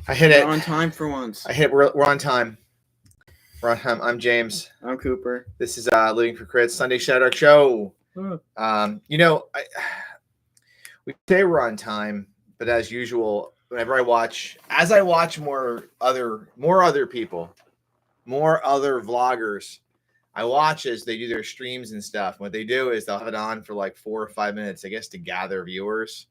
I hit it. We're on time for once. I hit. We're on time. We're on time. I'm James. I'm Cooper. This is Living for Crits Sunday Shadowdark show. We say we're on time, but as usual, whenever I watch more other people, more other vloggers, I watch as they do their streams and stuff. What they do is they'll have it on for like 4 or 5 minutes, I guess, to gather viewers.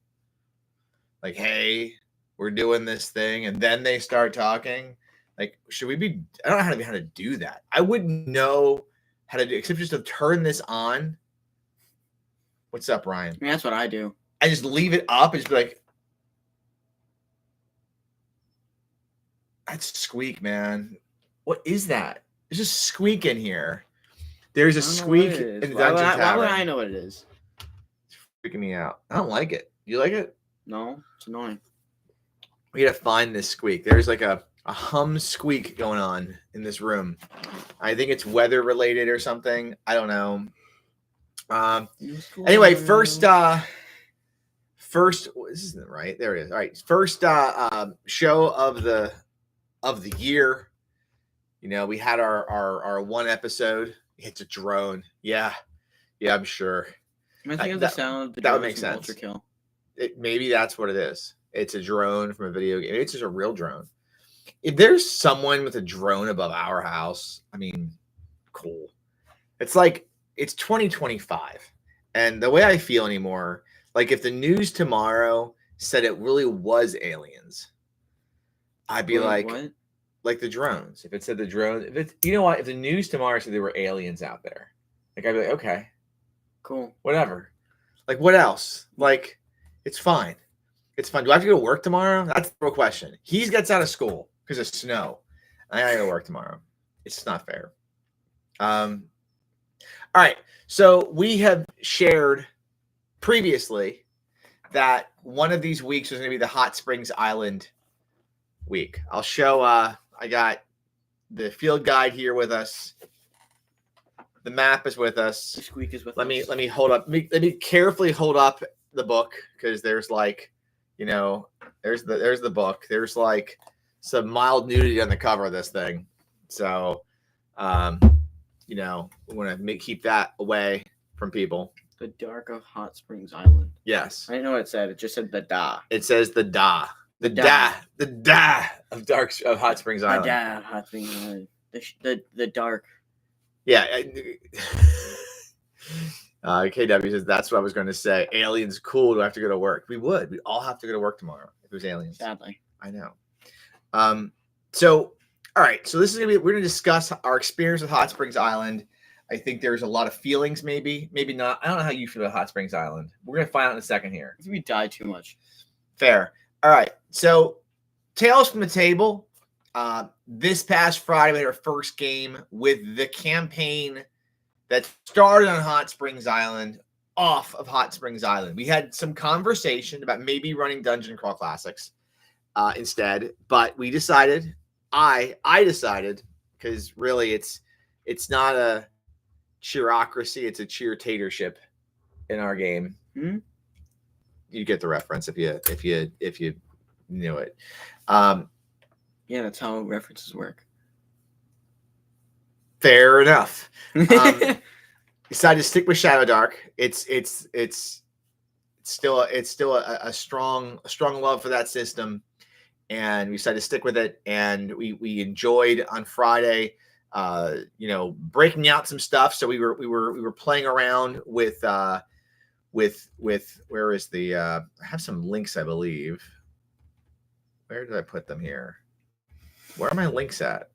Like, hey, we're doing this thing, and then they start talking. Like, should we be? I don't know how to do that. I wouldn't know how to do except just to turn this on. What's up, Ryan? I mean, that's what I do. I just leave it up and just be like, that's squeak, man. What is that? There's a squeak in here. There's a squeak in the Dungeon Tavern. Why would I know what it is? It's freaking me out. I don't like it. You like it? No, it's annoying. We gotta find this squeak. There's like a hum squeak going on in this room. I think it's weather related or something. I don't know. Anyway, first this isn't right. There it is. All right. First show of the year. You know, we had our one episode. It's a drone. Yeah, I'm sure. I think of the sound. That would make sense. Maybe that's what it is. It's a drone from a video game. It's just a real drone. If there's someone with a drone above our house, I mean, cool. It's like it's 2025, and the way I feel anymore, like if the news tomorrow said it really was aliens, I'd be like the drones. If it said the drones, if it's, you know what? If the news tomorrow said there were aliens out there, like I'd be like, okay, cool, whatever. Like what else? Like it's fine. It's fine. Do I have to go to work tomorrow? That's the real question. He gets out of school because of snow. I gotta go to work tomorrow. It's not fair. All right. So we have shared previously that one of these weeks was going to be the Hot Springs Island week. I'll show. I got the field guide here with us. The map is with us. The squeak is with us. Let me hold up. Let me carefully hold up the book because there's like, you know, there's the book. There's like some mild nudity on the cover of this thing. So, you know, we want to keep that away from people. The Dark of Hot Springs Island. Yes. I didn't know what it said. It just said the Da. It says the Da. The Da of Hot Springs Island. The Da of Hot Springs Island. The Dark. Yeah. KW says that's what I was going to say. Aliens, cool. Do I have to go to work? We would. We all have to go to work tomorrow if it was aliens. Sadly. I know. So, all right. So this is we're going to discuss our experience with Hot Springs Island. I think there's a lot of feelings, maybe not. I don't know how you feel about Hot Springs Island. We're going to find out in a second here. I think we died too much. Fair. All right. So, Tales from the Table. This past Friday, we had our first game with the campaign that started on Hot Springs Island, off of Hot Springs Island. We had some conversation about maybe running Dungeon Crawl Classics instead, but we decided, I decided, because really it's not a cheerocracy, it's a cheer-tatorship in our game. Mm-hmm. You get the reference if you knew it. Yeah, that's how references work. Fair enough. Decided to stick with Shadowdark. It's still a strong love for that system, and we decided to stick with it. And we enjoyed on Friday, breaking out some stuff. So we were playing around with where is the I have some links, I believe. Where did I put them here? Where are my links at?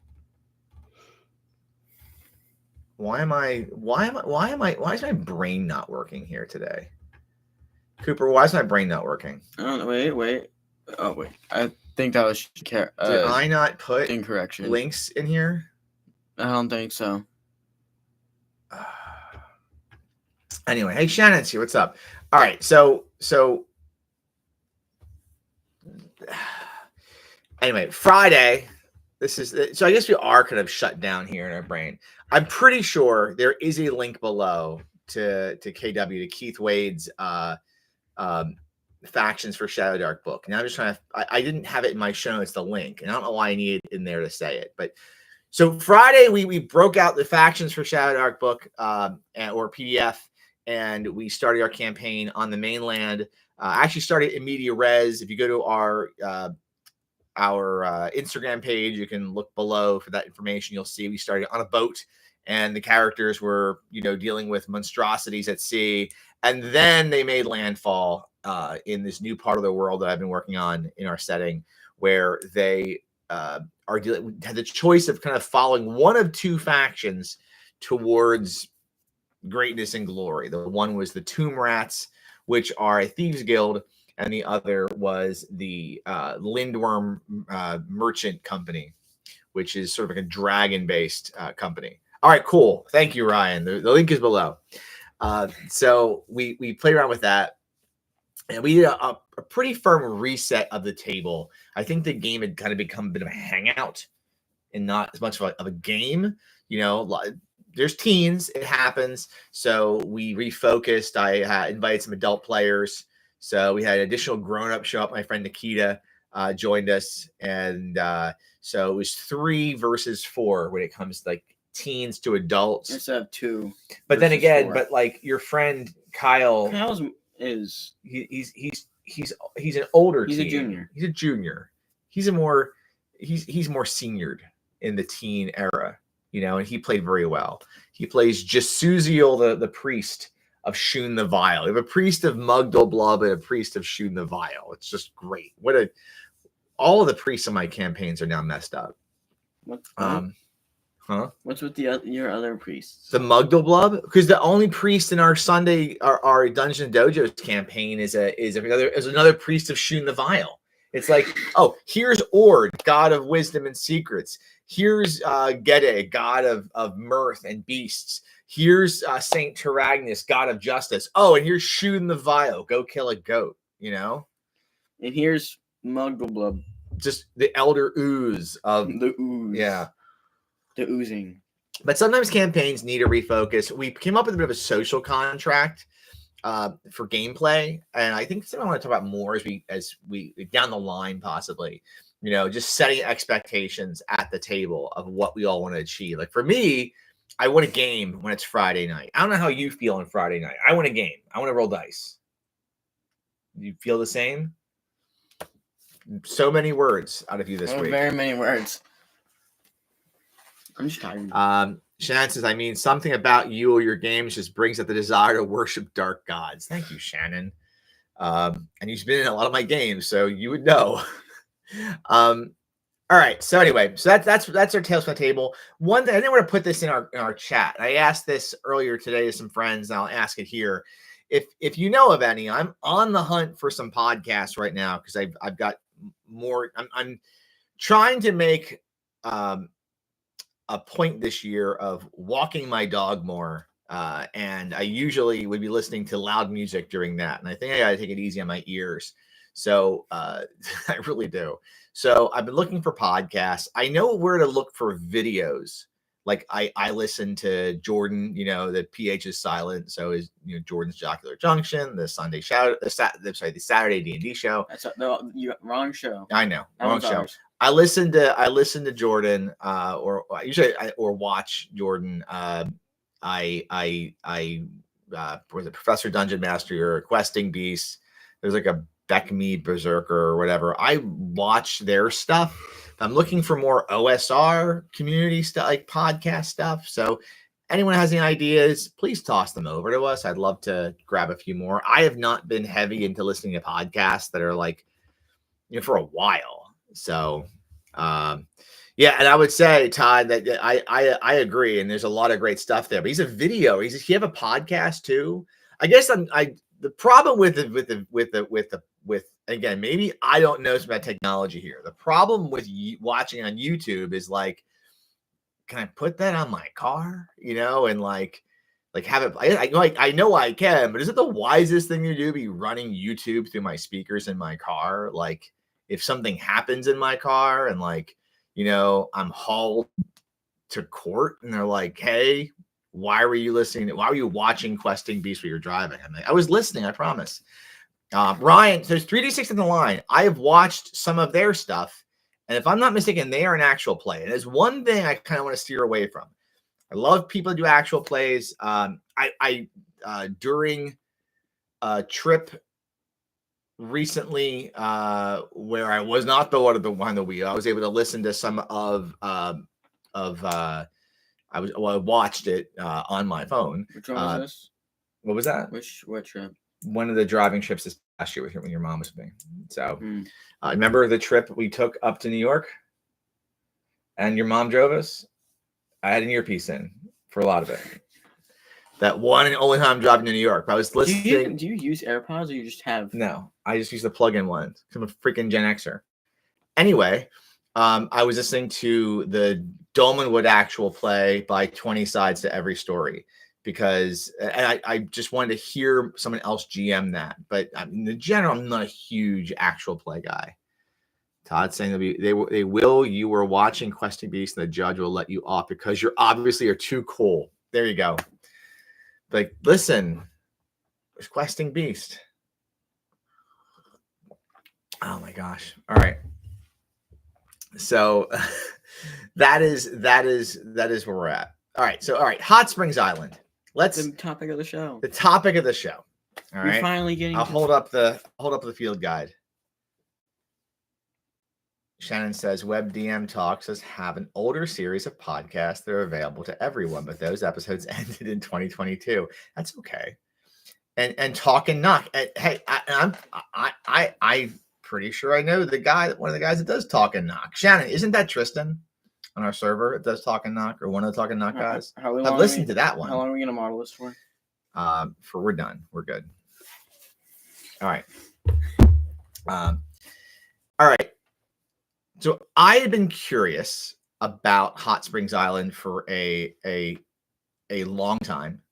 Why is my brain not working here today? Cooper, why is my brain not working? I don't know. Wait. Oh, wait. I think that was did I not put incorrection links in here? I don't think so. Anyway, hey, Shannon's here. What's up? All right. So anyway, Friday. So I guess we are kind of shut down here in our brain. I'm pretty sure there is a link below to KW, to Keith Wade's Factions for Shadowdark book. Now I'm just trying to. I didn't have it in my show notes, the link, and I don't know why I need it in there to say it. But so Friday we broke out the Factions for Shadowdark book or PDF, and we started our campaign on the mainland. Actually started in media res. If you go to our Instagram page, you can look below for that information. You'll see we started on a boat, and the characters were, dealing with monstrosities at sea, and then they made landfall in this new part of the world that I've been working on in our setting, where they had the choice of kind of following one of two factions towards greatness and glory. The one was the Tomb Rats, which are a thieves guild, and the other was the Lindworm Merchant Company, which is sort of like a dragon-based company. All right, cool. Thank you, Ryan. The link is below. So we played around with that, and we did a pretty firm reset of the table. I think the game had kind of become a bit of a hangout and not as much of a game. There's teens, it happens. So we refocused. I invited some adult players. So we had an additional grown-up show up. My friend Nikita joined us. And so it was 3 versus 4 when it comes to like teens to adults. Instead of 2. But then again, 4. But like your friend Kyle he's an older he's teen. A junior. He's a junior. He's more seniored in the teen era, and he played very well. He plays Jesuziel, the priest of Shun the Vile. We have a priest of Mugdalblub and a priest of Shun the Vile. It's just great. All of the priests in my campaigns are now messed up. What's with your other priests? The Mugdalblub, because the only priest in our Sunday our Dungeon Dojos campaign is another priest of Shun the Vile. It's like, oh, here's Ord, god of wisdom and secrets. Here's Gede, god of mirth and beasts. Here's Saint Taragnus, god of justice. Oh, and here's Shun the Vile, go kill a goat. And here's Mugdalblub, just the elder ooze of the ooze. Yeah. The oozing. But sometimes campaigns need a refocus. We came up with a bit of a social contract for gameplay, and I think something I want to talk about more as we down the line, possibly. Just setting expectations at the table of what we all want to achieve. Like for me, I want a game when it's Friday night. I don't know how you feel on Friday night. I want a game. I want to roll dice. You feel the same? So many words out of you this week. Very many words. I'm just tired. Shannon says, I mean, something about you or your games just brings up the desire to worship dark gods. Thank you, Shannon. And you've been in a lot of my games, so you would know. All right. So anyway, so that's our Tales from the Table. One thing, I didn't want to put this in our chat. I asked this earlier today to some friends, and I'll ask it here. If you know of any, I'm on the hunt for some podcasts right now because I've got more. I'm trying to make a point this year of walking my dog more. And I usually would be listening to loud music during that. And I think I got to take it easy on my ears. So I really do. So I've been looking for podcasts. I know where to look for videos. Like I listen to Jordan, the PH is silent. So is, Jordan's Jocular Junction, the Sunday the Saturday D&D show. That's wrong show. I know. Wrong show. Ours. I listen to Jordan, or watch Jordan. Was it Professor Dungeon Master or Questing Beasts? There's like a Beckme Berserker or whatever. I watch their stuff. I'm looking for more OSR community stuff, like podcast stuff. So anyone has any ideas, please toss them over to us. I'd love to grab a few more. I have not been heavy into listening to podcasts that are like, for a while. So, yeah, and I would say, Todd, that I agree, and there's a lot of great stuff there. But he's a video. He have a podcast too. I guess the problem with again, maybe I don't know about technology here. The problem with watching on YouTube is like, can I put that on my car? And like have it. I know I can, but is it the wisest thing to do? Be running YouTube through my speakers in my car? Like, if something happens in my car and like, I'm hauled to court and they're like, hey, why were you listening? Why were you watching Questing Beasts while you're driving? I'm like, I was listening, I promise. Ryan, so there's 3D6 in the line. I have watched some of their stuff, and if I'm not mistaken, they are an actual play. And there's one thing I kind of want to steer away from. I love people who do actual plays. I during a trip recently where I was not the one behind the wheel, I was able to listen to some of I watched it on my phone. Which one was this? What was that? What trip? One of the driving trips this past year when your mom was with me. So remember the trip we took up to New York and your mom drove us? I had an earpiece in for a lot of it. That one and only time I'm driving to New York. I was listening. Do you use AirPods or you just have? No, I just use the plug-in ones. I'm a freaking Gen Xer. Anyway, I was listening to the Dolmanwood actual play by 20 Sides to Every Story because I just wanted to hear someone else GM that. But in the general, I'm not a huge actual play guy. Todd's saying they will. You were watching Questing Beast and the judge will let you off because you're obviously are too cool. There you go. Like, listen, there's Questing Beast. Oh my gosh. All right. So that is where we're at. All right. Hot Springs Island. The topic of the show. The topic of the show. All right. We're finally getting. I'll hold up the field guide. Shannon says WebDM Talks does have an older series of podcasts that are available to everyone, but those episodes ended in 2022. That's okay. And Talk and Knock. Hey, I'm pretty sure I know one of the guys that does Talk and Knock. Shannon, isn't that Tristan on our server that does Talk and Knock or one of the Talk and Knock guys? I've listened to that one. How long are we gonna model this for? We're done. We're good. All right. All right. So I had been curious about Hot Springs Island for a long time,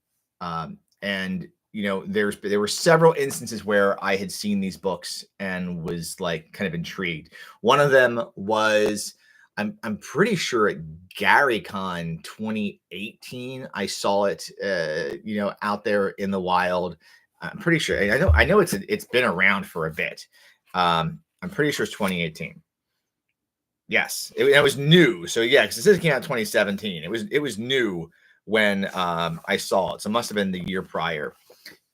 and there were several instances where I had seen these books and was like kind of intrigued. One of them was I'm pretty sure at GaryCon 2018 I saw it out there in the wild. I'm pretty sure. I know it's been around for a bit. I'm pretty sure it's 2018. Yes, it was new. So yeah, because it says it came out in 2017. It was new when I saw it. So it must have been the year prior.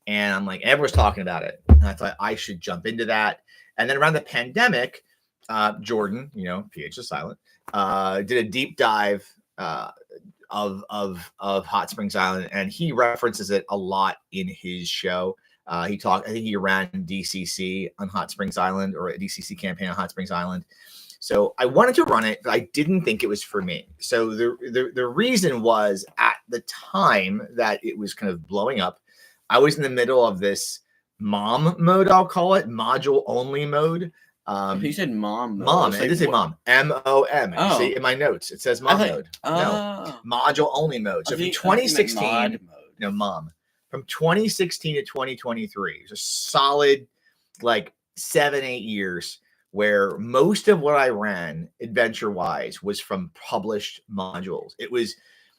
And I'm like, everyone's talking about it. And I thought I should jump into that. And then around the pandemic, Jordan, PH is silent, did a deep dive of Hot Springs Island, and he references it a lot in his show. I think he ran DCC on Hot Springs Island, or a DCC campaign on Hot Springs Island. So I wanted to run it, but I didn't think it was for me. So the reason was at the time that it was kind of blowing up, I was in the middle of this mom mode, I'll call it, module only mode. You said mom mode. Mom. I did say mom. MOM. Oh. See in my notes, it says mom mode. No, module only mode. So from 2016, mom. From 2016 to 2023, it was a solid 7-8 years where most of what I ran adventure-wise was from published modules. It was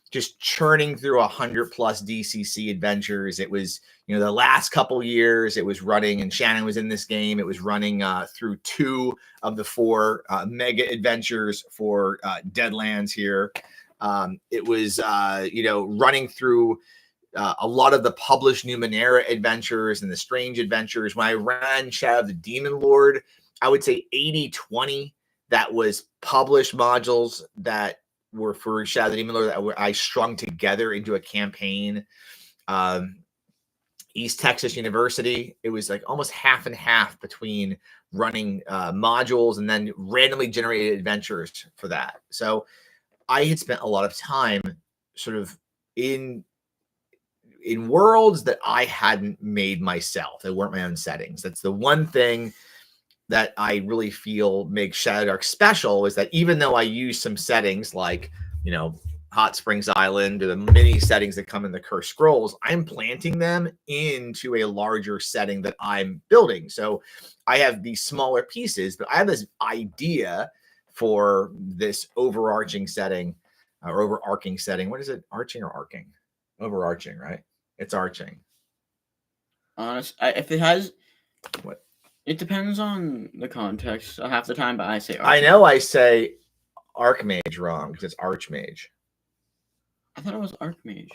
just churning through 100+ DCC adventures. It was, the last couple years it was running, and Shannon was in this game. It was running through 2 of the 4 mega adventures for Deadlands here. It was, running through a lot of the published Numenera adventures and the Strange adventures. When I ran Shadow of the Demon Lord, I would say 80-20 that was published modules that were for Shadow of the Demon Lord that I strung together into a campaign. East Texas University, it was like almost half and half between running modules and then randomly generated adventures for that. So I had spent a lot of time sort of in worlds that I hadn't made myself. They weren't my own settings. That's the one thing that I really feel makes Shadowdark special, is that even though I use some settings like, Hot Springs Island or the mini settings that come in the Cursed Scrolls, I'm planting them into a larger setting that I'm building. So I have these smaller pieces, but I have this idea for this overarching setting or overarching setting. What is it? Arching or arcing? Overarching, right? It's arching. Honest, if it has What? It depends on the context half the time, but I say I know I say Archmage wrong because it's Archmage. I thought it was Archmage.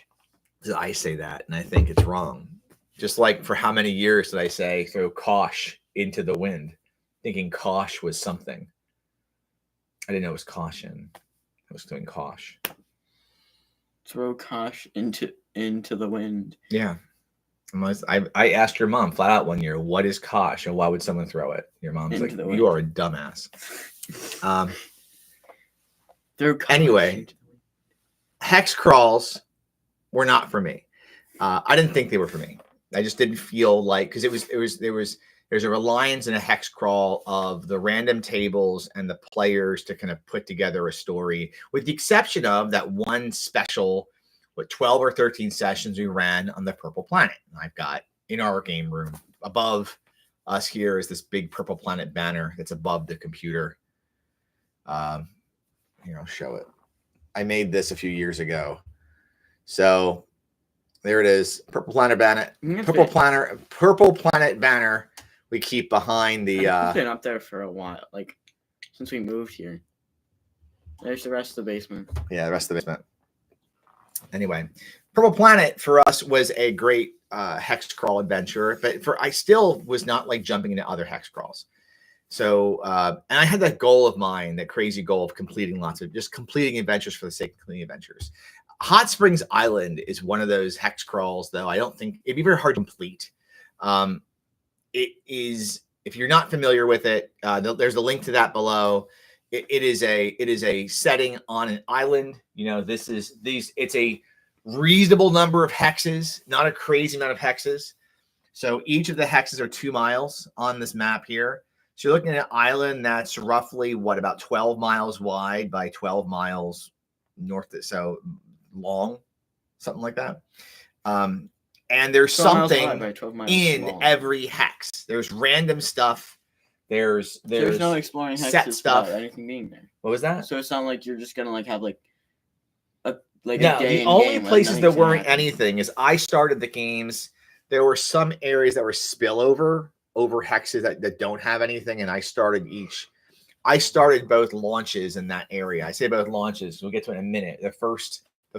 I say that, and I think it's wrong. Just like for how many years did I say throw Kosh into the wind, thinking Kosh was something. I didn't know it was caution. I was doing Kosh. Throw Kosh into the wind. Yeah. I asked your mom flat out one year, what is Kosh and why would someone throw it? Your mom's Into like, the you wind. are a dumbass. Throw Kosh Anyway, hex crawls were not for me. I didn't think they were for me. I just didn't feel like, because there's a reliance in a hex crawl of the random tables and the players to kind of put together a story, with the exception of that one special, 12 or 13 sessions we ran on the Purple Planet. I've got in our game room above us here is this big Purple Planet banner that's above the computer. Here, I'll show it. I made this a few years ago. So there it is. Purple Planet banner. Purple Planet banner we keep behind the it's been up there for a while, like since we moved here. There's the rest of the basement. Yeah, the rest of the basement. Anyway, Purple Planet for us was a great hex crawl adventure, but I still was not like jumping into other hex crawls. So, and I had that goal of mine, that crazy goal of completing completing adventures for the sake of completing adventures. Hot Springs Island is one of those hex crawls, though. I don't think it'd be very hard to complete. It is, if you're not familiar with it, there's a link to that below. It is a setting on an island. You know, it's a reasonable number of hexes, not a crazy amount of hexes. So each of the hexes are 2 miles on this map here. So you're looking at an island that's roughly about 12 miles wide by 12 miles north. So long, something like that. And there's something in every hex. There's random stuff. There's no exploring set hexes stuff. without anything being there. What was that? So it's not like you're just gonna have a day. The only places there weren't anything is I started the games. There were some areas that were spillover over hexes that don't have anything, and I started both launches in that area. I say both launches. We'll get to it in a minute. The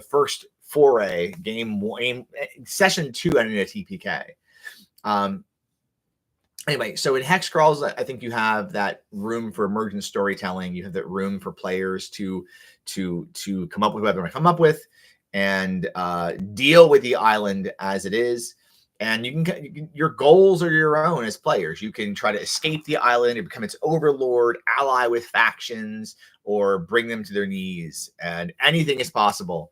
first foray game session 2 ended a TPK. Anyway, so in hex crawls, I think you have that room for emergent storytelling. You have that room for players to come up with whatever they come up with and deal with the island as it is. And your goals are your own as players. You can try to escape the island and become its overlord, ally with factions, or bring them to their knees. And anything is possible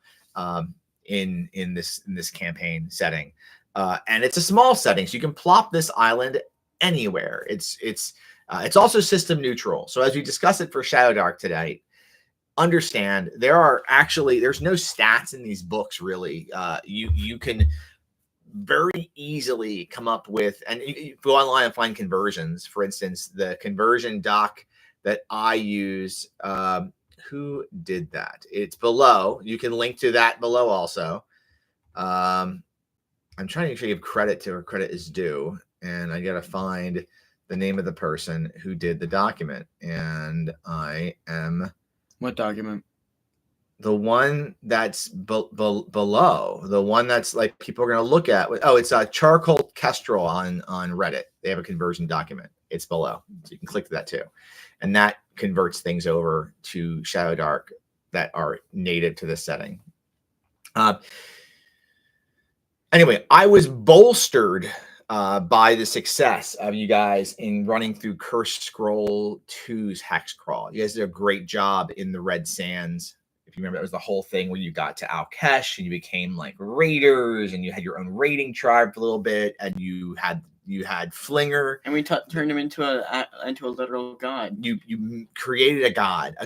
in this campaign setting. And it's a small setting, so you can plop this island anywhere. It's also system neutral. So as we discuss it for Shadowdark today, understand there's no stats in these books really. You can very easily come up with, and you go online and find conversions. For instance, the conversion doc that I use, who did that? It's below. You can link to that below also. I'm trying to give credit to where credit is due, and I got to find the name of the person who did the document. And I am... What document? The one that's below, the one that's like people are going to look at. Oh, it's Charcoal Kestrel on Reddit. They have a conversion document. It's below, so you can click to that too, and that converts things over to Shadowdark that are native to this setting. Anyway, I was bolstered by the success of you guys in running through Cursed Scroll 2's hex crawl. You guys did a great job in the Red Sands. If you remember, that was the whole thing where you got to Alkesh and you became like raiders, and you had your own raiding tribe for a little bit, and you had Flinger, and we turned him into a literal god. You created a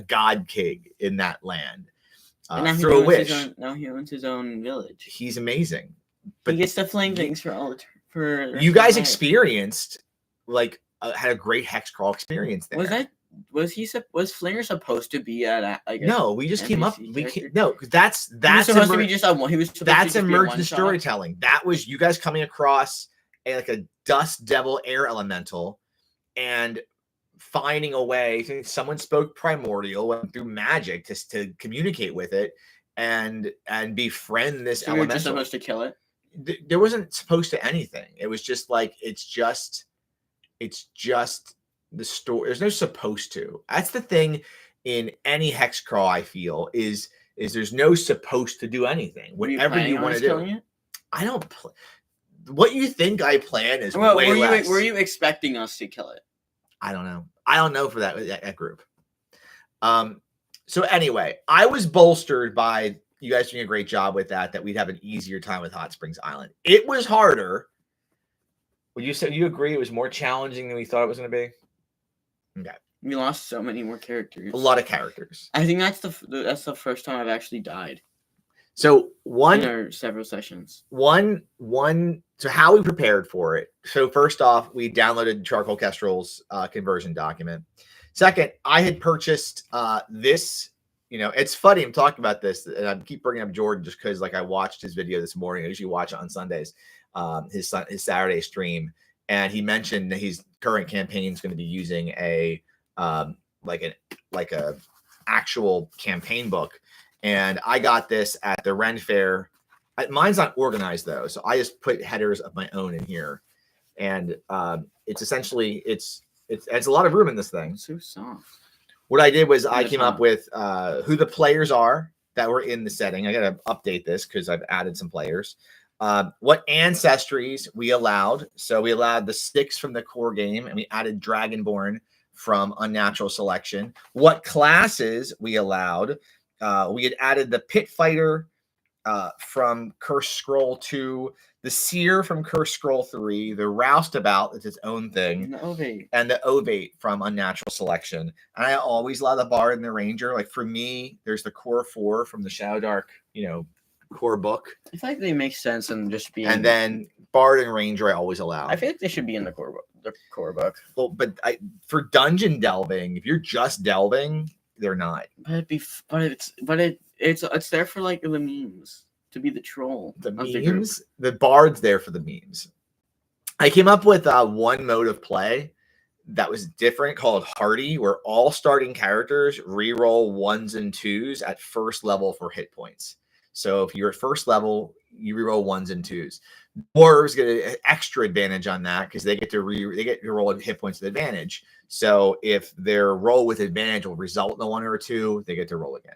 god king in that land through a wish. Now he owns his own village. He's amazing, but he gets to fling things for you guys experienced had a great hex crawl experience there. Was Flinger supposed to be at no, we just came up. No, because that's supposed to be just a one. He was that's emergent storytelling. That was you guys coming across a dust devil air elemental and finding a way. Someone spoke primordial, went through magic to communicate with it and befriend this So we were elemental. just supposed to kill it? There wasn't supposed to anything. It was just like, it's just the story. There's no supposed to. That's the thing in any hex crawl, I feel, is there's no supposed to do anything. Whatever you want to do. It? I don't what you think I plan is way less. Were you expecting us to kill it? I don't know. I don't know for that group. So anyway, I was bolstered by you guys doing a great job with that we'd have an easier time with Hot Springs Island. It was harder. Would you say you agree it was more challenging than we thought it was going to be? Okay. We lost so many more characters. A lot of characters. I think that's the first time I've actually died. So in our several sessions. So how we prepared for it. So first off, we downloaded Charcoal Kestrel's conversion document. Second, I had purchased this. You know, it's funny I'm talking about this, and I keep bringing up Jordan just because, like, I watched his video this morning. I usually watch it on Sundays, his Saturday stream, and he mentioned that his current campaign is going to be using a like a actual campaign book. And I got this at the Ren Fair. Mine's not organized though, so I just put headers of my own in here, and it's essentially it's a lot of room in this thing. It's so soft. What I did was I came up with who the players are that were in the setting. I got to update this because I've added some players. What ancestries we allowed. So we allowed the 6 from the core game, and we added Dragonborn from Unnatural Selection. What classes we allowed. We had added the Pit Fighter from Curse Scroll 2, the Seer from Curse Scroll 3, the Roustabout, that's its own thing, and the Ovate from Unnatural Selection. And I always allow the Bard and the Ranger. Like for me, there's the core 4 from the Shadowdark, core book. I feel like they make sense and just be. And then Bard and Ranger, I always allow. I feel like they should be in the core book. Well, but for dungeon delving, if you're just delving, they're not. But it's there for like the memes. To be the troll. The memes? The Bard's there for the memes. I came up with one mode of play that was different called Hardy, where all starting characters reroll 1s and 2s at first level for hit points. So if you're at first level, you reroll 1s and 2s. Dwarves get an extra advantage on that because they get to roll hit points with advantage. So if their roll with advantage will result in a 1 or a 2, they get to roll again.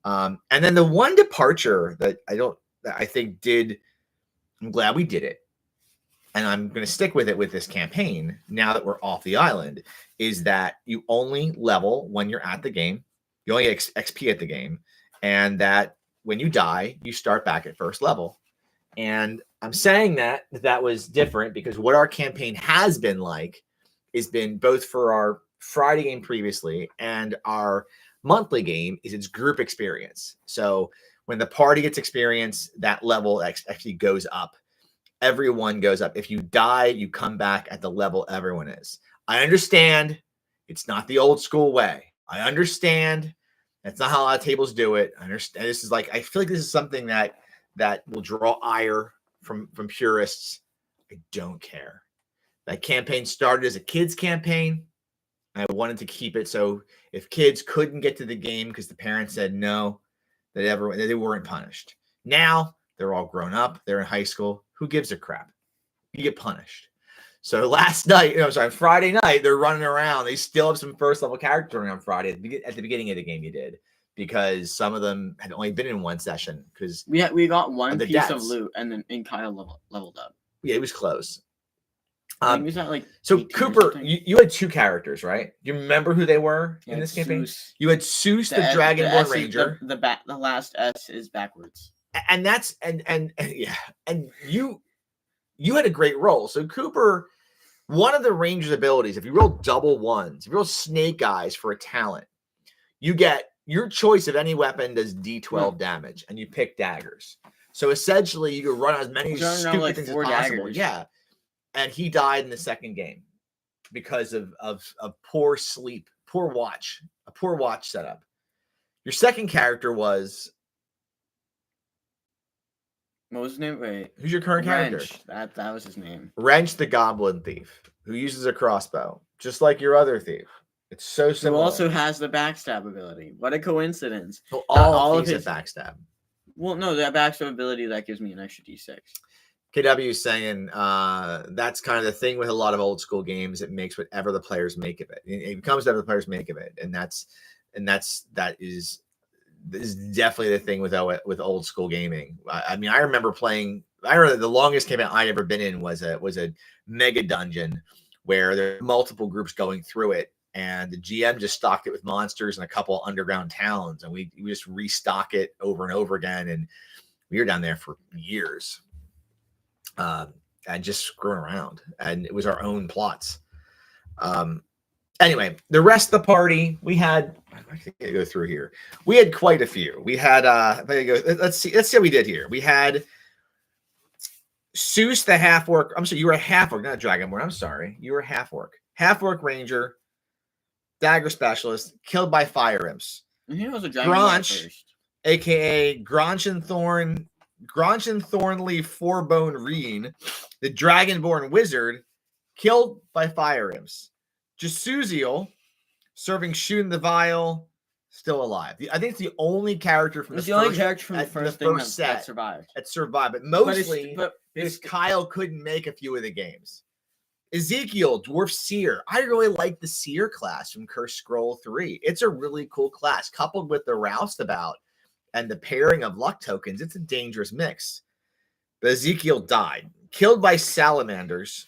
And then the one departure that I'm glad we did it, and I'm going to stick with it with this campaign now that we're off the island, is that you only level when you're at the game. You only get XP at the game, and that when you die, you start back at first level. And I'm saying that was different because what our campaign has been like has been both for our Friday game previously and our monthly game is its group experience. So when the party gets experience, that level actually goes up. Everyone goes up. If you die, you come back at the level everyone is. I understand it's not the old school way. I understand that's not how a lot of tables do it. I understand this is like, I feel like this is something that will draw ire from purists. I don't care. That campaign started as a kids campaign. I wanted to keep it so if kids couldn't get to the game because the parents said no, that they weren't punished. Now they're all grown up. They're in high school. Who gives a crap? You get punished. So Friday night, they're running around. They still have some first level characters running on Friday. At the beginning of the game, you did. Because some of them had only been in one session. Because we got one piece of loot and then Kyle leveled up. Yeah, it was close. Was that like so Cooper, you had 2 characters, right? Do you remember who they were in this campaign? You had Seuss, the Dragonborn Ranger. The last S is backwards. And that's and you had a great roll. So Cooper, one of the Ranger's abilities, if you roll double 1s, if you roll Snake Eyes for a talent, you get your choice of any weapon does D12 damage, and you pick daggers. So essentially, you can run as many stupid things as possible. Daggers. Yeah. And he died in the second game because of poor sleep, a poor watch setup. Your second character was What was his name? Wait. Who's your current character? Wrench. That was his name. Wrench the Goblin Thief, who uses a crossbow, just like your other thief. It's so Who similar. also has the backstab ability. What a coincidence. So Not all of thieves his have backstab. Well, no, that backstab ability that gives me an extra D6. KW is saying that's kind of the thing with a lot of old school games. It makes whatever the players make of it. It becomes whatever the players make of it, and that is definitely the thing with old school gaming. I mean, I remember the longest campaign I ever been in was a mega dungeon where there were multiple groups going through it, and the GM just stocked it with monsters and a couple underground towns, and we just restock it over and over again, and we were down there for years. And just screwing around, and it was our own plots. Anyway, the rest of the party, we had, I think I go through here. We had quite a few. We had let's see how we did here. We had Seuss the half orc. I'm sorry, you were a half orc, not a dragonborn. I'm sorry, you were a half orc ranger, dagger specialist, killed by fire imps. He was a dragonborn first, aka Gronchen Thornley Forebone Reen, the Dragonborn Wizard, killed by fire imps. Jesuziel, serving Shun the Vile, still alive. I think it's the only character from the first set that survived. That survived, but mostly because Kyle couldn't make a few of the games. Ezekiel, Dwarf Seer. I really like the Seer class from Cursed Scroll 3. It's a really cool class, coupled with the Roustabout and the pairing of luck tokens. It's a dangerous mix. But Ezekiel died, killed by salamanders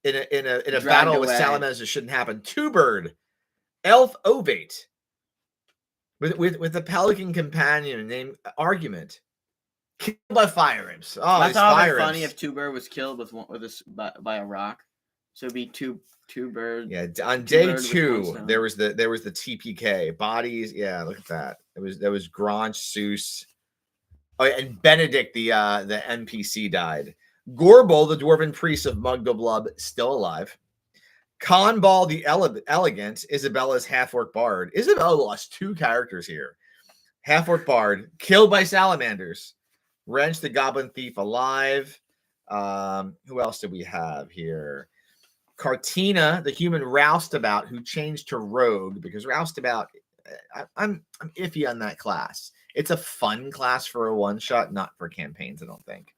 in a battle with salamanders that shouldn't happen. Two-Bird, elf ovate, with a pelican companion named Argument, killed by fire imps. Oh, I thought it would be funny if Two-Bird was killed by a rock. So it'd be two-bird. Yeah, on day 2, there was the TPK bodies. Yeah, look at that. That was Gronch, Seuss. Oh, yeah, and Benedict, the NPC, died. Gorbel, the dwarven priest of Mugdoblub, still alive. Conball, the elegant, Isabella's half-orc bard. Isabella lost 2 characters here. Half-orc bard, killed by salamanders. Wrench, the goblin thief, alive. Who else do we have here? Cartina, the human Roustabout, who changed to rogue, because Roustabout, I'm iffy on that class. It's a fun class for a one-shot, not for campaigns, I don't think.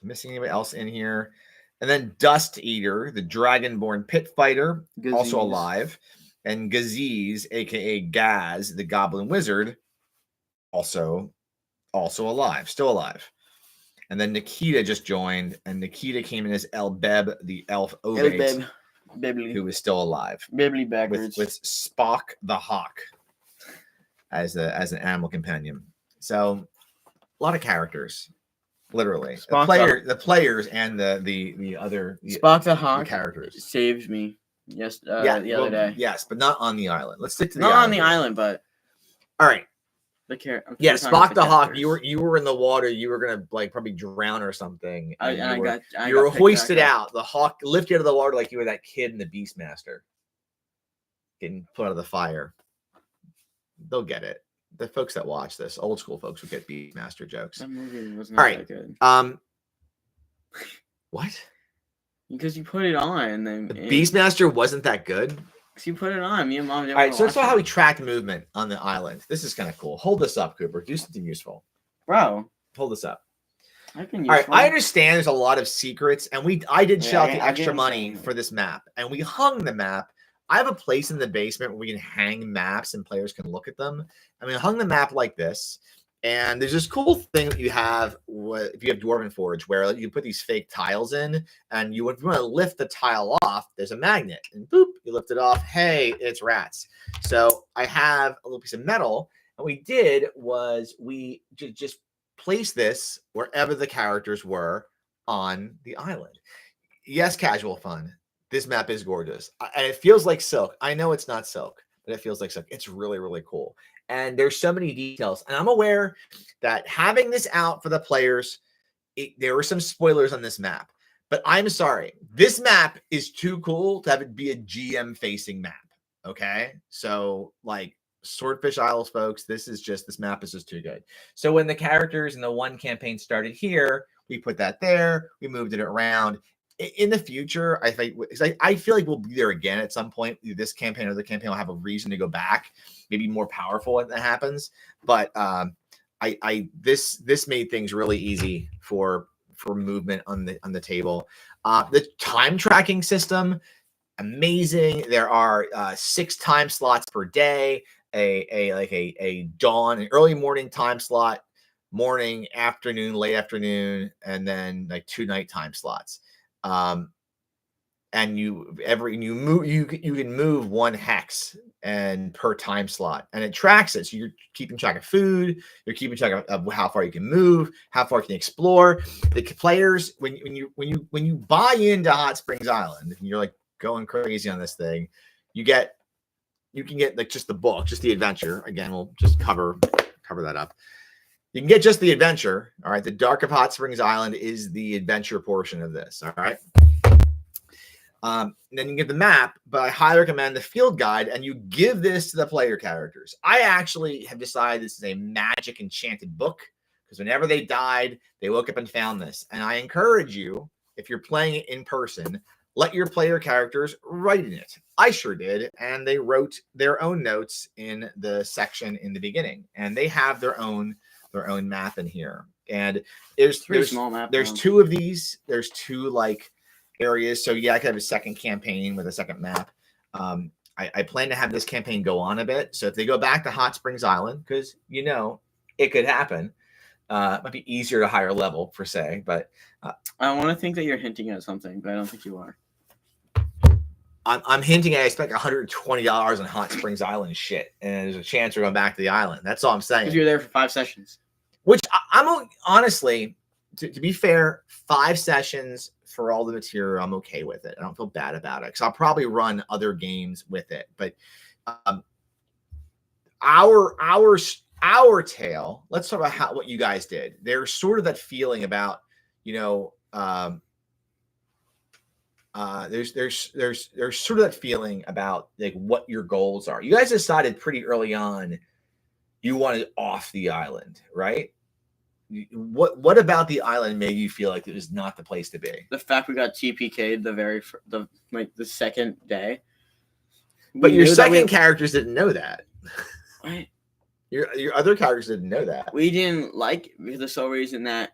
Missing anybody else in here? And then Dust Eater, the Dragonborn pit fighter, also alive. And Gaziz, aka Gaz, the Goblin Wizard, also alive, still alive. And then Nikita just joined, and Nikita came in as Elbeb, the elf ovate, who was still alive. Bibly backwards. With Spock the Hawk as an animal companion. So a lot of characters, literally. The players and the other Spock the Hawk characters saved me. Yes, the other day. Yes, but not on the island. Let's stick to not on the island, but all right. Yes, Spock the Hawk. You were in the water. You were gonna probably drown or something. You were hoisted out. The Hawk lifted you out of the water like you were that kid in the Beastmaster, getting put out of the fire. They'll get it. The folks that watch this, old school folks, will get Beastmaster jokes. That movie was not that good. What? Because you put it on, and then Beastmaster wasn't that good. You put it on. Me and Mom. All right, so let's know how we track movement on the island. This is kind of cool. Hold this up, Cooper. Do something useful, bro. Hold this up. I can. All right, I understand there's a lot of secrets, and I did shell out the extra money for this map, and we hung the map. I have a place in the basement where we can hang maps and players can look at them. I mean, I hung the map like this, and there's this cool thing that you have if you have Dwarven Forge, where you put these fake tiles in, and if you want to lift the tile off, there's a magnet, and boop, you lift it off. Hey, it's rats. So I have a little piece of metal, and what we did was we just place this wherever the characters were on the island. Yes, casual fun. This map is gorgeous, and it feels like silk. I know it's not silk, but it feels like silk. It's really, really cool. And there's so many details. And I'm aware that having this out for the players, there were some spoilers on this map. But I'm sorry. This map is too cool to have it be a GM-facing map. Okay? So, Swordfish Isles, folks. This map is just too good. So when the characters in the one campaign started here, we put that there. We moved it around. In the future, I think I feel like we'll be there again at some point. This campaign or the campaign will have a reason to go back, maybe more powerful when that happens. But this made things really easy for movement on the table. The time tracking system, amazing. There are 6 time slots per day. A dawn, an early morning time slot, morning, afternoon, late afternoon, and then like 2 nighttime slots. And you can move 1 hex and per time slot, and it tracks it. So you're keeping track of food, you're keeping track of how far you can move, how far you can explore. The players, when you buy into Hot Springs Island, and you're like going crazy on this thing, you can get like just the book, just the adventure. Again, we'll just cover that up. You can get just the adventure. All right. The Dark of Hot Springs Island is the adventure portion of this. All right. Then you get the map, but I highly recommend the field guide, and you give this to the player characters. I actually have decided this is a magic enchanted book because whenever they died, they woke up and found this. And I encourage you, if you're playing it in person, let your player characters write in it. I sure did, and they wrote their own notes in the section in the beginning, and they have their own map in here. And there's small map. There's 2 of these. There's 2 like areas. So yeah, I could have a second campaign with a second map. I plan to have this campaign go on a bit. So if they go back to Hot Springs Island, because it could happen. It might be easier to higher level per se, but I want to think that you're hinting at something, but I don't think you are. I'm hinting at I spent $120 on Hot Springs Island shit, and there's a chance we're going back to the island. That's all I'm saying. Because you're there for 5 sessions. Which I'm honestly, to be fair, 5 sessions for all the material, I'm okay with it. I don't feel bad about it because I'll probably run other games with it. But our tale. Let's talk about what you guys did. There's sort of that feeling about there's sort of that feeling about like what your goals are. You guys decided pretty early on you wanted off the island, right? What about the island made you feel like it was not the place to be? The fact we got TPK'd the second day. But your second characters didn't know that. Right. Your other characters didn't know that. We didn't like it for the sole reason that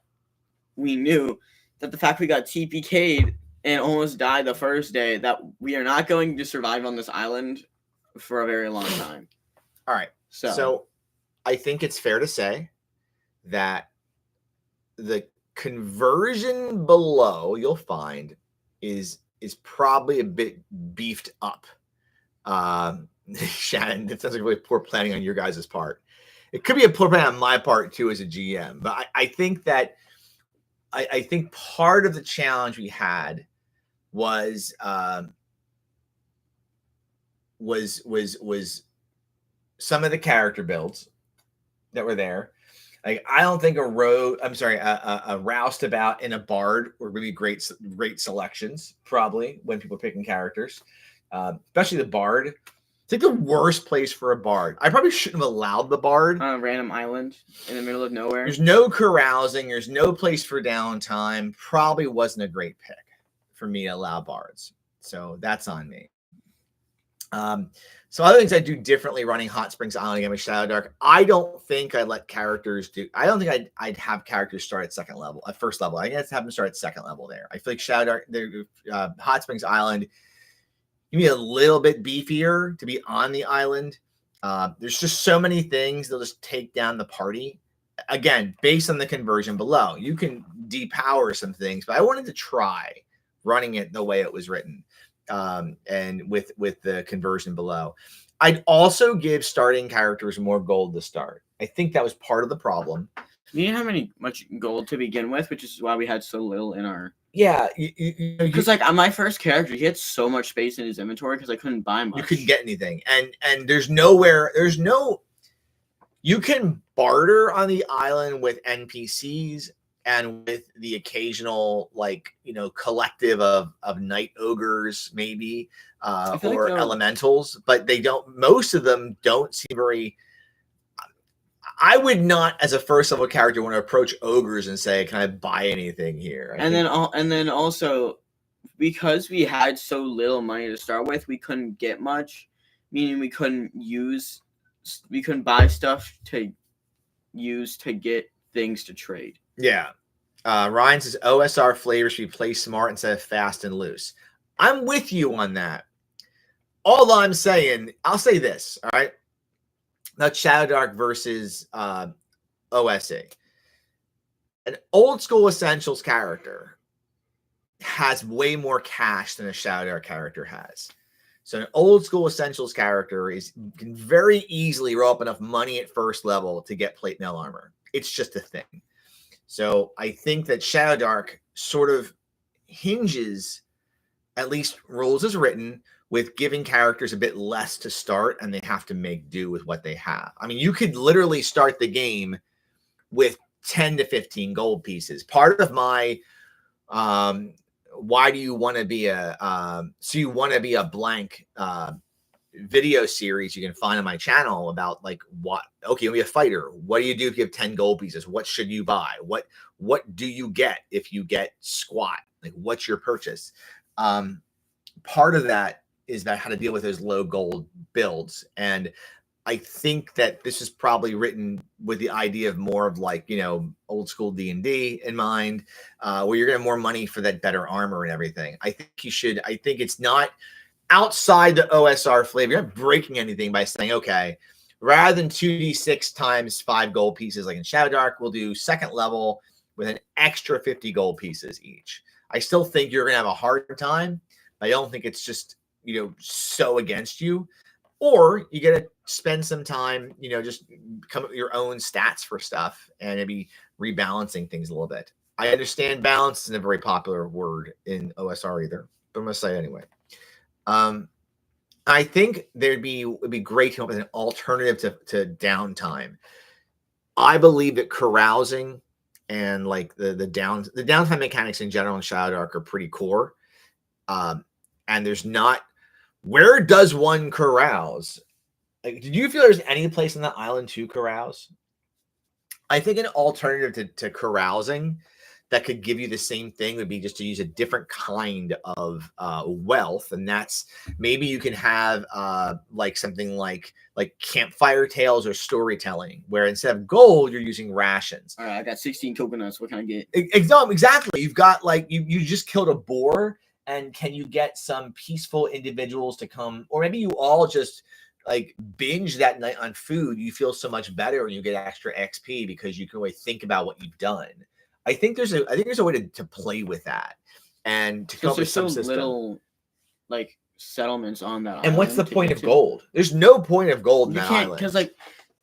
we knew that the fact we got TPK'd and almost died the first day, that we are not going to survive on this island for a very long time. All right. So I think it's fair to say that the conversion below you'll find is probably a bit beefed up. Shannon, it sounds like really poor planning on your guys' part. It could be a poor plan on my part too as a GM, but I think that I think part of the challenge we had was some of the character builds that were there. Like I don't think a roustabout and a bard were really great selections. Probably when people are picking characters, especially the bard. I think the worst place for a bard. I probably shouldn't have allowed the bard on a random island in the middle of nowhere. There's no carousing. There's no place for downtime. Probably wasn't a great pick for me to allow bards. So that's on me. So other things I do differently running Hot Springs Island again with Shadowdark. I don't think I let characters do. I don't think I'd have characters start at first level. I guess have them start at second level there. I feel like Shadowdark, Hot Springs Island, you need a little bit beefier to be on the island. There's just so many things they'll just take down the party. Again, based on the conversion below, you can depower some things, but I wanted to try running it the way it was written. And with the conversion below, I'd also give starting characters more gold to start. I think that was part of the problem. We didn't have much gold to begin with, which is why we had so little in our. Yeah, because like on my first character, he had so much space in his inventory because I couldn't buy much. You couldn't get anything, and there's no. You can barter on the island with NPCs and with the occasional like collective of night ogres maybe or elementals, but they don't. Most of them don't seem very. I would not, as a first level character, want to approach ogres and say, "Can I buy anything here?" And then also, because we had so little money to start with, we couldn't get much, meaning we couldn't buy stuff to use to get things to trade. Yeah. Ryan says OSR flavors should be play smart instead of fast and loose. I'm with you on that. All I'm saying, I'll say this, all right? Now, Shadowdark versus OSA. An old school Essentials character has way more cash than a Shadowdark character has. So an old school Essentials character can very easily roll up enough money at first level to get plate mail armor. It's just a thing. So I think that Shadowdark sort of hinges, at least rules as written, with giving characters a bit less to start, and they have to make do with what they have. I mean, you could literally start the game with 10 to 15 gold pieces. Part of my why do you want to be so you want to be a blank video series you can find on my channel about like you'll be a fighter. What do you do if you have 10 gold pieces? What should you buy? What do you get if you get squat? Like, what's your purchase? Part of that is about how to deal with those low gold builds. And I think that this is probably written with the idea of more of like, old school D&D in mind, where you're going to have more money for that better armor and everything. I think it's not outside the OSR flavor. You're not breaking anything by saying, okay, rather than 2d6 times 5 gold pieces like in Shadowdark, we'll do second level with an extra 50 gold pieces each. I still think you're going to have a hard time. I don't think it's just, so against you. Or you get to spend some time, just come up with your own stats for stuff and maybe rebalancing things a little bit. I understand balance isn't a very popular word in OSR either, but I'm going to say it anyway. I think it'd be great to come up with an alternative to downtime. I believe that carousing and like the downtime mechanics in general in Shadowdark are pretty core. And there's not, where does one carouse? Like, did you feel there's any place on the island to carouse? I think an alternative to carousing that could give you the same thing would be just to use a different kind of wealth. And that's maybe you can have like something like campfire tales or storytelling, where instead of gold, you're using rations. All right, I got 16 coconuts. What can I get? Exactly. You've got like, you just killed a boar, and can you get some peaceful individuals to come, or maybe you all just like binge that night on food. You feel so much better when you get extra XP because you can really think about what you've done. I think there's a way to play with that and to come up with some system. Little like settlements on that island. And what's the point of gold? There's no point of gold in that island. Because like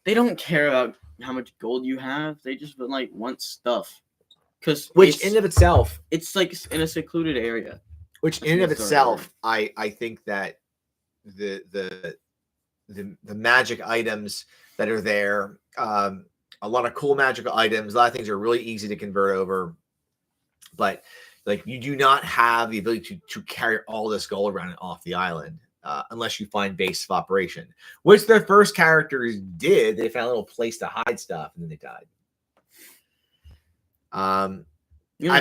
they don't care about how much gold you have. They just like want stuff. Which in and of itself, it's like in a secluded area. Which in and of itself, I think that the magic items that are there, a lot of cool magical items, a lot of things are really easy to convert over, but like you do not have the ability to carry all this gold around and off the island unless you find base of operation, which their first characters did. They found a little place to hide stuff and then they died. I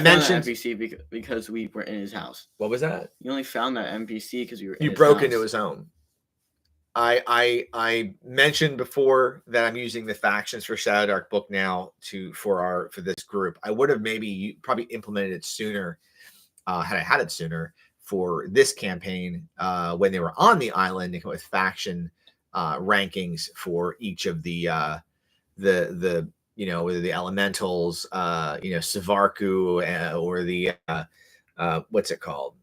mentioned that NPC because we were in his house. What was that? You only found that NPC because you broke into his home. I mentioned before that I'm using the factions for Shadowdark book now for this group. I would have probably implemented it sooner, had I had it sooner for this campaign when they were on the island, with faction rankings for each of the whether the elementals, Savarku, or the what's it called,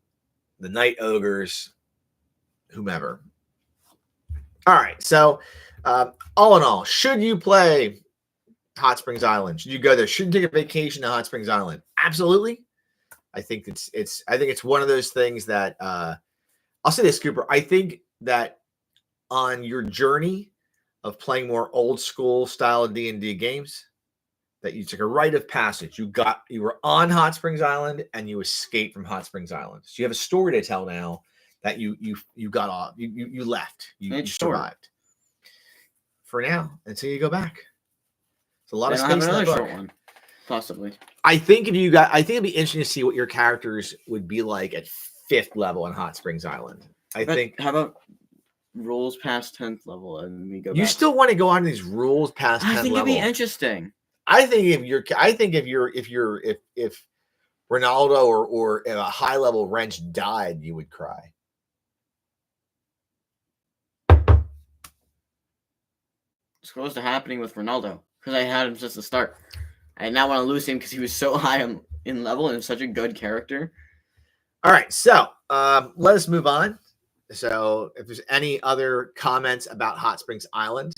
the night ogres, whomever. All right, so all in all, should you play Hot Springs Island? Should you go there? Should you take a vacation to Hot Springs Island? Absolutely. I think it's one of those things that I'll say this, Cooper. I think that on your journey of playing more old school style D&D games, that you took a rite of passage. You were on Hot Springs Island and you escaped from Hot Springs Island. So you have a story to tell now that you got off. You left. You survived. For now, until you go back. It's a lot of space. Have another short one, possibly. I think it'd be interesting to see what your characters would be like at 5th level on Hot Springs Island. How about rules past 10th level and we go? You still want to go on these rules past 10th level? I think it'd be interesting. I think if Ronaldo or a high level wrench died, you would cry. It's close to happening with Ronaldo because I had him since the start. I now want to lose him because he was so high in level and such a good character. All right, so let us move on. So if there's any other comments about Hot Springs Island,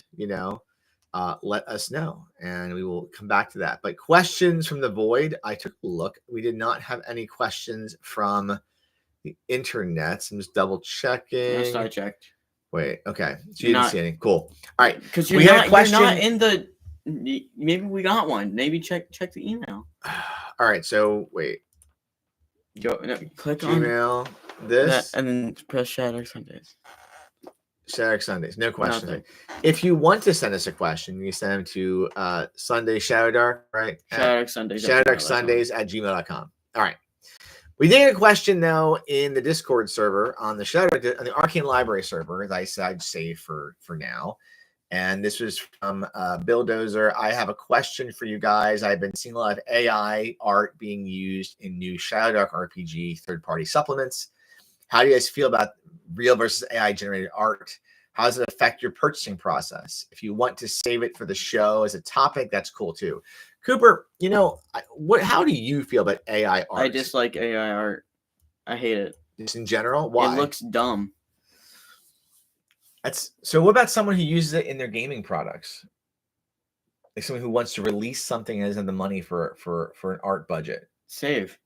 let us know and we will come back to that. But questions from the void, I took a look. We did not have any questions from the internet. So I'm just double checking. Yes, I checked. Wait, okay. So you didn't see any. Cool. All right. Because you're not in the. Maybe we got one. Maybe check the email. All right. So wait. Click Gmail, on this, and then press Shadowdark Sundays. Shadowdark Sundays. No questions. If you want to send us a question, you send them to Sunday Shadowdark, right? Shadowdark Sundays. Shadowdark Sundays at gmail.com. All right. We did get a question though in the Discord server on the Arcane Library server, as I said, I'd save for now. And this was from Bill Dozer. I have a question for you guys. I've been seeing a lot of AI art being used in new Shadowdark RPG third-party supplements. How do you guys feel about real versus AI generated art? How does it affect your purchasing process? If you want to save it for the show as a topic, that's cool too. Cooper, how do you feel about AI art? I dislike AI art. I hate it. Just in general? Why? It looks dumb. So what about someone who uses it in their gaming products? Like someone who wants to release something and doesn't have the money for an art budget. Save.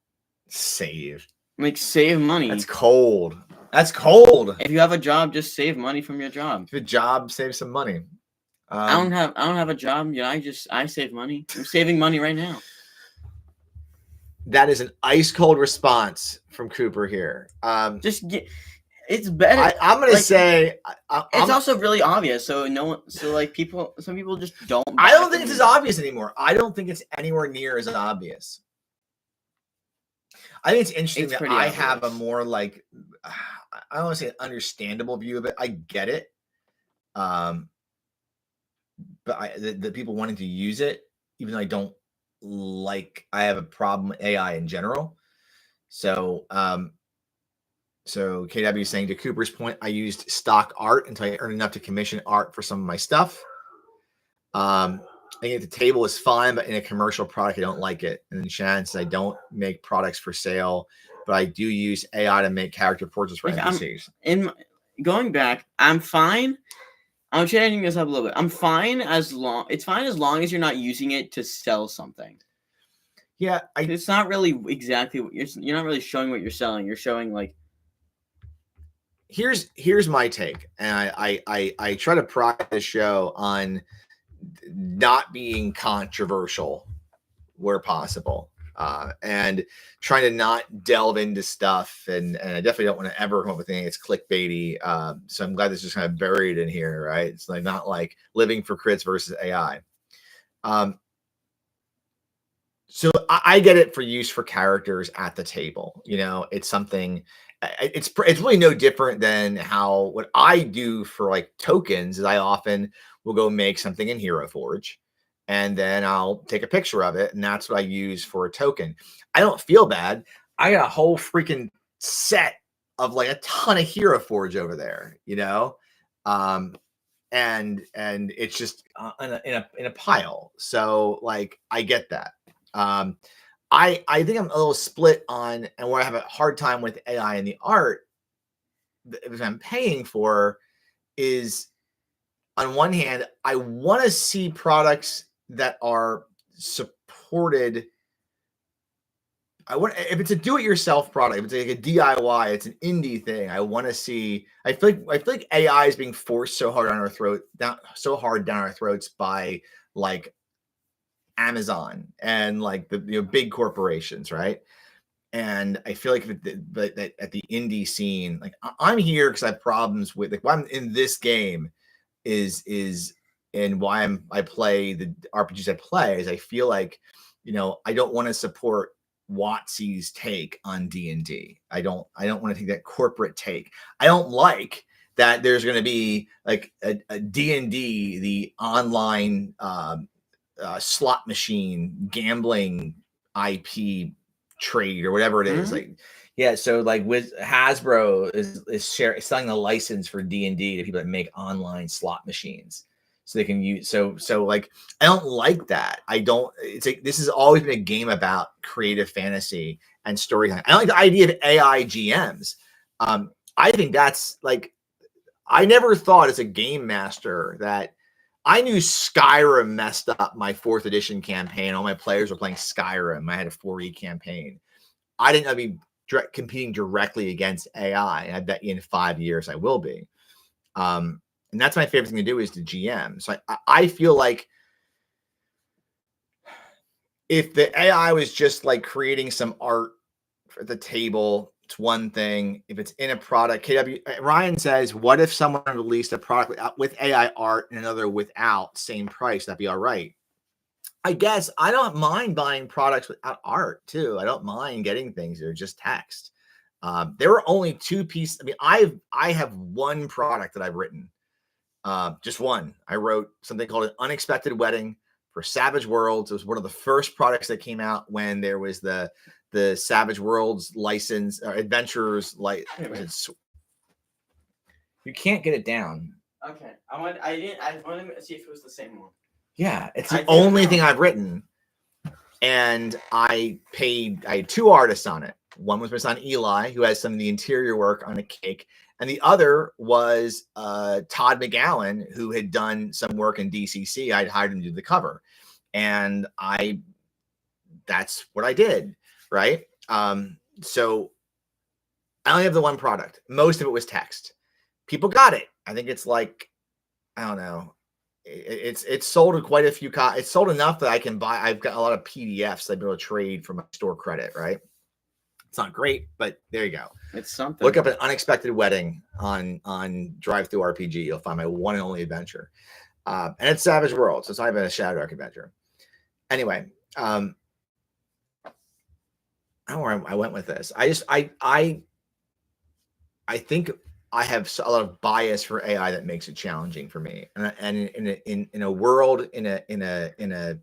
Like save money. That's cold. If you have a job, just save money from your job. If a job, save some money. I don't have a job. I save money. I'm saving money right now. That is an ice cold response from Cooper here. It's better. I'm gonna say it's also really obvious. So some people just don't. I don't think it's as obvious anymore. I don't think it's anywhere near as obvious. I think it's interesting that I have a more I don't want to say an understandable view of it. I get it. But the people wanting to use it, even though I have a problem with AI in general. So KW is saying, to Cooper's point, I used stock art until I earned enough to commission art for some of my stuff. I think the table is fine, but in a commercial product, I don't like it. And then Shannon says, I don't make products for sale, but I do use AI to make character portraits for NPCs. Going back, I'm fine. I'm changing this up a little bit. I'm fine it's fine as long as you're not using it to sell something. Yeah, it's not really exactly what you're not really showing what you're selling. You're showing Here's my take, and I try to pride the show on not being controversial where possible, and trying to not delve into stuff, and I definitely don't want to ever come up with anything that's clickbaity. So I'm glad this is kind of buried in here, right? It's not like living for crits versus AI. So I get it for use for characters at the table. It's something. It's really no different than what I do for tokens. Is I often will go make something in Hero Forge, and then I'll take a picture of it, and that's what I use for a token. I don't feel bad. I got a whole freaking set of a ton of Hero Forge over there, and it's just in a pile. So I get that. I think I'm a little split on, and where I have a hard time with AI in the art that I'm paying for is, on one hand, I want to see products that are supported. If it's a do-it-yourself product, if it's a DIY, it's an indie thing. I want to see. I feel like AI is being forced so hard down our throats by Amazon and like the big corporations, right? And I feel like but at the indie scene, like I'm here because I have problems with like why I'm in this game is and why I play the RPGs I play is I feel like, I don't want to support WotC's take on D&D. I don't want to take that corporate take. I don't like that there's going to be like a D&D, the online slot machine gambling IP trade or whatever it is. Like, yeah. So like with Hasbro is selling the license for D&D to people that make online slot machines. So they can use so like I don't like that. I don't. It's like this has always been a game about creative fantasy and storytelling. I don't like the idea of AI GMs. I think that's like I never thought as a game master that I knew Skyrim messed up my 4th edition campaign. All my players were playing Skyrim. I had a 4E campaign. I didn't know be competing directly against AI. And I bet you in 5 years I will be. And that's my favorite thing to do is to GM. So I feel like if the AI was just like creating some art at the table, it's one thing. If it's in a product, Ryan says, what if someone released a product with AI art and another without, same price? That'd be all right. I guess I don't mind buying products without art too. I don't mind getting things that are just text. There were only 2 pieces. I mean, I have one product that I've written. Just one. I wrote something called An Unexpected Wedding for Savage Worlds. It was one of the first products that came out when there was the Savage Worlds license or adventurers like you can't get it down. Okay. I wanted to see if it was the same one. Yeah, it's the only thing I've written. And I had 2 artists on it. One was my son Eli, who has some of the interior work on a cake. And the other was Todd McGowan, who had done some work in DCC. I'd hired him to do the cover. And that's what I did, right? So I only have the one product. Most of it was text. People got it. I think it's like, I don't know. It's sold quite a few. It's sold enough that I can buy. I've got a lot of PDFs I've been able to trade for my store credit, right? It's not great, but there you go. It's something. Look up An Unexpected Wedding on Drive Through RPG. You'll find my one and only adventure. And it's Savage Worlds. So it's not even a Shadowdark adventure. Anyway, I don't know where I went with this. I think I have a lot of bias for AI that makes it challenging for me. And in a world, in a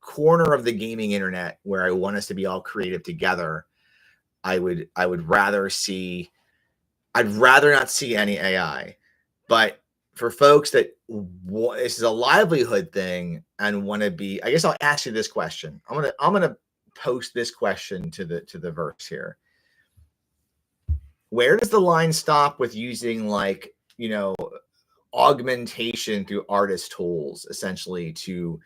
corner of the gaming internet where I want us to be all creative together, I'd rather not see any AI. But for folks that this is a livelihood thing and want to be, I guess I'll ask you this question. I'm gonna post this question to the verse here. Where does the line stop with using like, augmentation through artist tools essentially to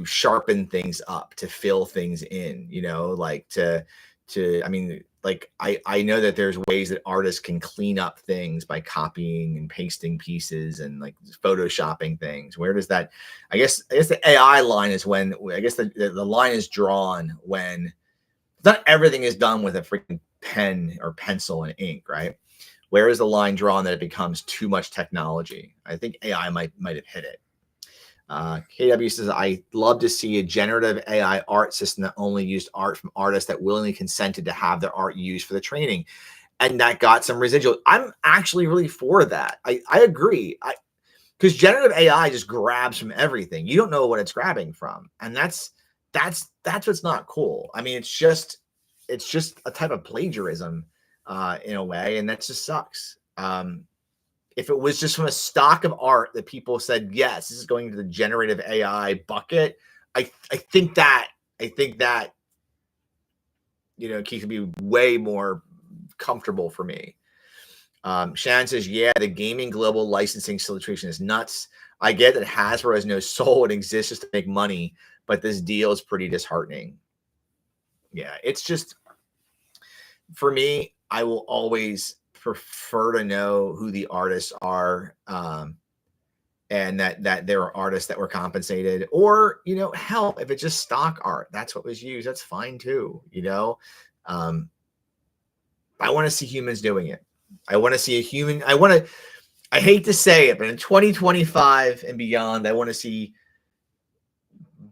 sharpen things up, to fill things in, like I mean, like I know that there's ways that artists can clean up things by copying and pasting pieces and like photoshopping things. Where does that, I guess the AI line is when, I guess the line is drawn when not everything is done with a freaking pen or pencil and ink, right? Where is the line drawn that it becomes too much technology? I think AI might have hit it. KW says, I love to see a generative AI art system that only used art from artists that willingly consented to have their art used for the training. And that got some residual. I'm actually really for that. I agree. Because generative AI just grabs from everything. You don't know what it's grabbing from. And that's what's not cool. I mean, it's just a type of plagiarism in a way. And that just sucks. If it was just from a stock of art that people said, yes, this is going to the generative AI bucket, I think that keeps me way more comfortable for me. Shannon says, yeah, the gaming global licensing situation is nuts. I get that Hasbro has no soul and exists just to make money, but this deal is pretty disheartening. Yeah, it's just, for me, I will always prefer to know who the artists are. and that there were artists that were compensated, or hell, if it's just stock art, that's what was used, that's fine too. I want to see humans doing it. I want to see a human. I hate to say it, but in 2025 and beyond, I want to see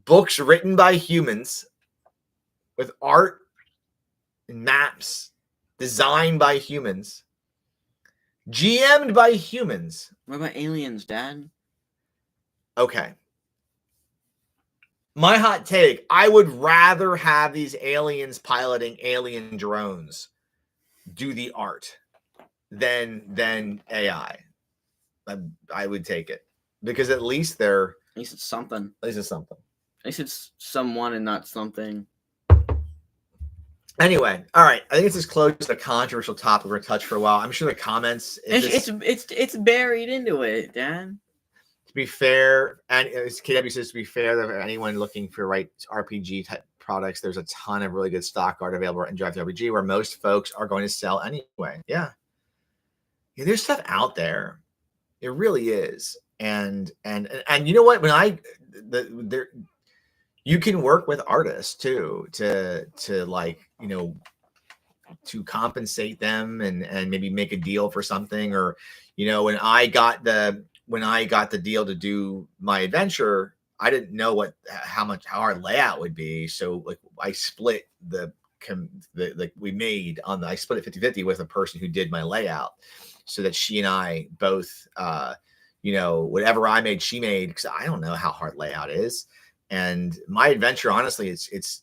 books written by humans with art and maps designed by humans, GM'd by humans. What about aliens, Dad? Okay. My hot take, I would rather have these aliens piloting alien drones do the art than AI. I would take it, because at least it's something. At least it's something. At least it's someone and not something. Anyway, all right. I think this is close to a controversial topic we're gonna touch for a while. I'm sure the comments. It's buried into it, Dan. To be fair, and as KW says, to be fair, that anyone looking for RPG type products, there's a ton of really good stock art available in Drive RPG, where most folks are going to sell anyway. Yeah, there's stuff out there. It really is, and you know what? When you can work with artists too to to compensate them and maybe make a deal for something. Or when I got the deal to do my adventure, I didn't know how our layout would be, so I split I split it 50-50 with a person who did my layout, so that she and I both whatever I made, she made, because I don't know how hard layout is. And my adventure, honestly, it's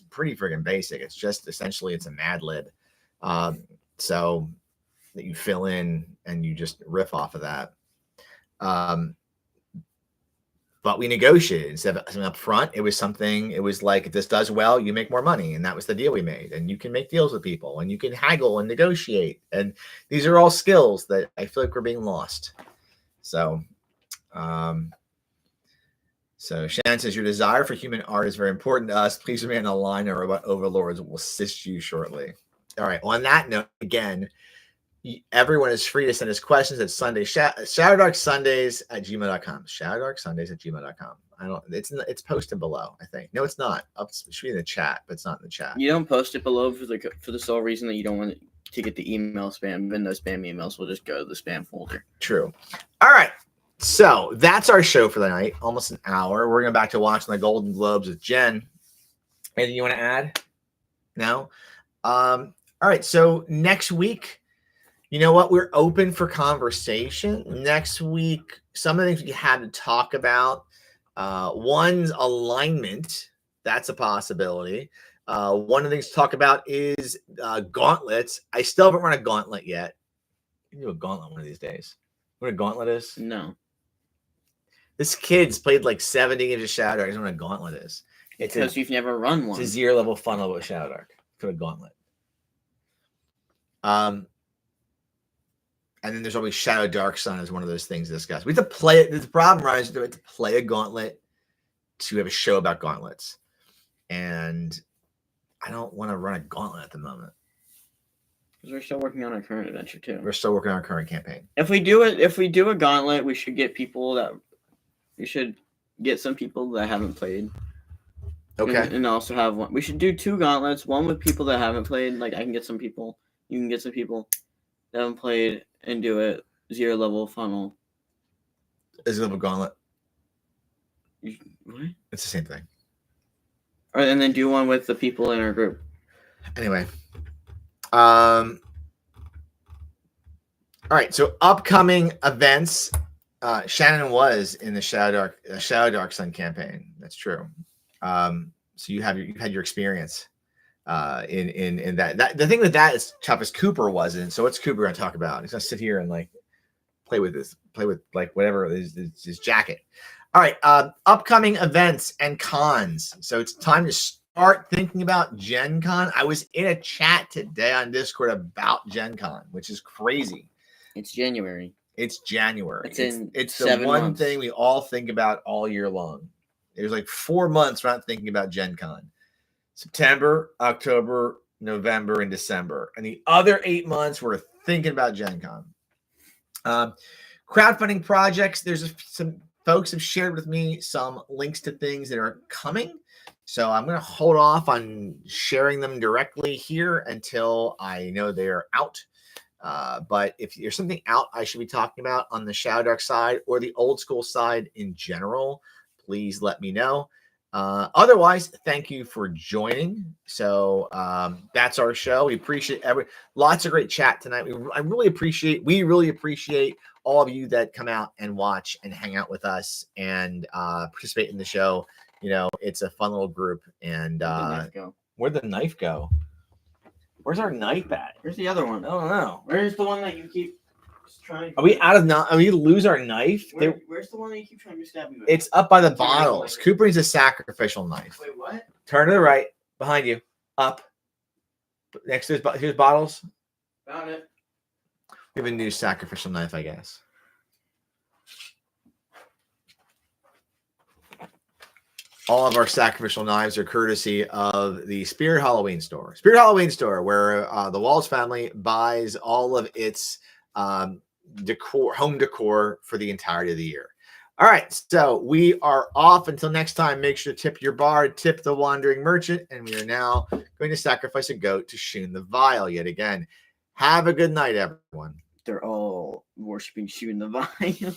pretty friggin' basic. It's just essentially it's a Mad Lib, so that you fill in and you just riff off of that. But we negotiated instead of something up front. It was like, if this does well, you make more money, and that was the deal we made. And you can make deals with people, and you can haggle and negotiate. And these are all skills that I feel like we're being lost. So. So Shannon says, your desire for human art is very important to us. Please remain on the line, or robot overlords will assist you shortly. All right. On that note, again, everyone is free to send us questions at Sunday shadowdarksundays@gmail.com. Shadowdarksundays@gmail.com. It's posted below, I think. No, it's not. It should be in the chat, but it's not in the chat. You don't post it below for the sole reason that you don't want to get the email spam. Even though spam emails will just go to the spam folder. True. All right. So that's our show for the night. Almost an hour. We're going back to watching the Golden Globes with Jen. Anything you want to add? No? All right. So next week, you know what? We're open for conversation. Next week, some of the things we had to talk about. One's alignment. That's a possibility. One of the things to talk about is gauntlets. I still haven't run a gauntlet yet. You can do a gauntlet one of these days. What a gauntlet is? No. This kid's played like 70 games of Shadowdark. I don't know what a gauntlet is. It's because you've never run one. It's a 0 level funnel with Shadowdark. For a gauntlet. And then there's always Shadowdark Sun as one of those things to discuss. We have to play it. The problem, Ryan, is we have to play a gauntlet to have a show about gauntlets. And I don't want to run a gauntlet at the moment. Because we're still working on our current adventure too. We're still working on our current campaign. If we do a gauntlet, we should get some people that haven't played. Okay. And also have one. We should do 2 gauntlets. One with people that haven't played. Like, I can get some people. You can get some people that haven't played and do it 0 level funnel. Is it a gauntlet? What? It's the same thing. And then do one with the people in our group. Anyway. All right. So upcoming events. Shannon was in the Shadowdark Sun campaign. That's true. So you've had your experience in that. The thing with that is tough as Cooper wasn't. So what's Cooper going to talk about? He's going to sit here and play with like whatever his jacket. All right. Upcoming events and cons. So it's time to start thinking about Gen Con. I was in a chat today on Discord about Gen Con, which is crazy. It's January. It's January. It's the 7 one months. thing we all think about all year long. There's like 4 months we're not thinking about Gen Con. September, October, November, and December. And the other 8 months we're thinking about Gen Con. crowdfunding projects. There's some folks have shared with me some links to things that are coming. So I'm going to hold off on sharing them directly here until I know they're out. But if there's something out I should be talking about on the Shadowdark side or the old school side in general, please let me know. Otherwise, thank you for joining. So that's our show. We appreciate lots of great chat tonight. We really appreciate all of you that come out and watch and hang out with us and participate in the show. You know, it's a fun little group. And where'd the knife go? Where's our knife at? Where's the other one? I don't know. Where's the one that you keep trying? Are we out of Are we lose our knife? Where's the one that you keep trying to stab me with? It's up by the bottles. Cooper needs a sacrificial knife. Wait, what? Turn to the right, behind you, up. Next to his bottles. Found it. We have a new sacrificial knife, I guess. All of our sacrificial knives are courtesy of the Spirit Halloween store. Spirit Halloween store, where the Walls family buys all of its home decor for the entirety of the year. All right, so we are off until next time. Make sure to tip your bard, tip the wandering merchant, and we are now going to sacrifice a goat to Shun the Vile yet again. Have a good night, everyone. They're all worshiping Shun the Vile.